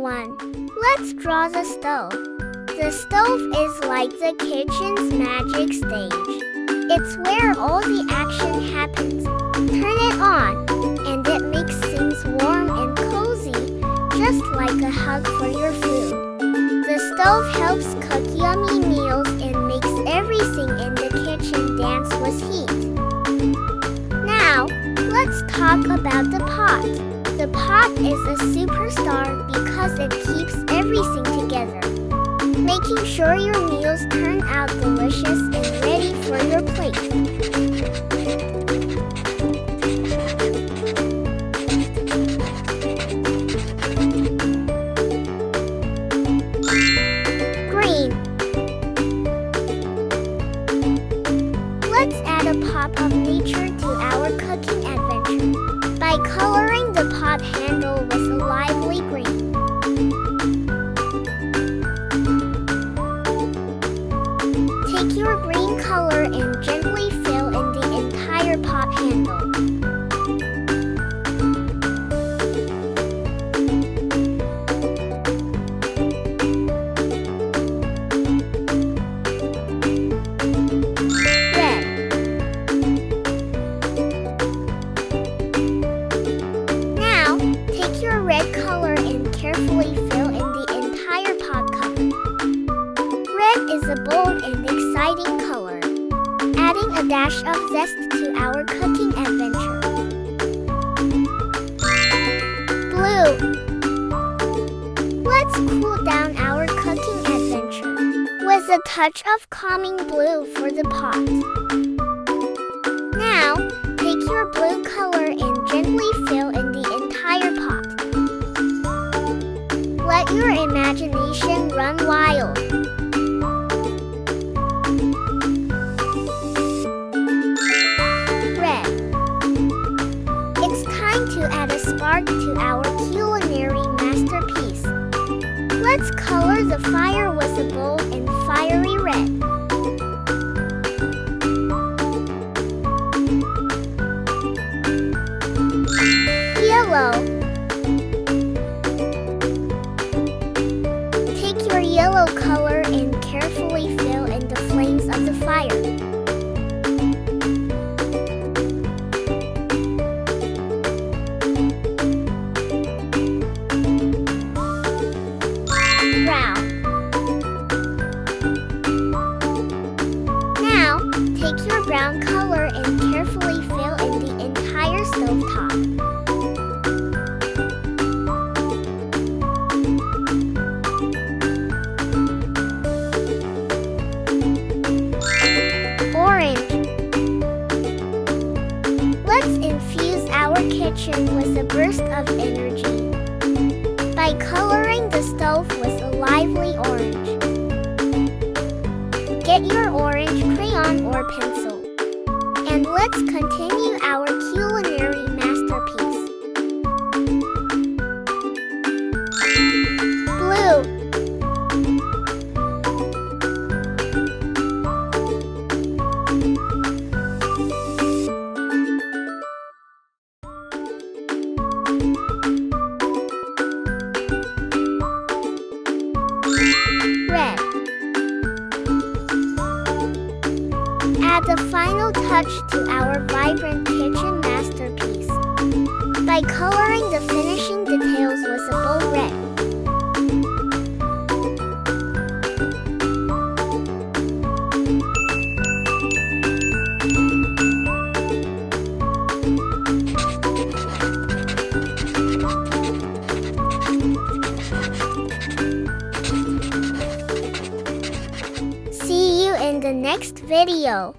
1. Let's draw the stove. The stove is like the kitchen's magic stage. It's where all the action happens. Turn it on, and it makes things warm and cozy, just like a hug for your food. The stove helps cook yummy meals and makes everything in the kitchen dance with heat. Now, let's talk about the pot. The pot is a superstar because it keeps everything together, making sure your meals turn out delicious and ready for your plate. Green. Let's add a pop of nature to our cooking adventure by coloring the pot handle with a lively green. Take your green color and gently fill in the entire pot handle. Red color and carefully fill in the entire pot cover. Red is a bold and exciting color, adding a dash of zest to our cooking adventure. Blue. Let's cool down our cooking adventure with a touch of calming blue for the pot. Now, take your blue color and gently fill in the entire pot. Let your imagination run wild. Red. It's time to add a spark to our culinary masterpiece. Let's color the fire with a bold and fiery red. Yellow. Yellow color and carefully fill in the flames of the fire. Brown. Now, take your brown color and carefully fill in the entire stovetop. Infuse our kitchen with a burst of energy by coloring the stove with a lively orange. Get your orange crayon or pencil, and let's continue our culinary masterpiece. Blue. Red. Add the final touch to our vibrant kitchen masterpiece by coloring the finishing details with a bold red. See you in the next video.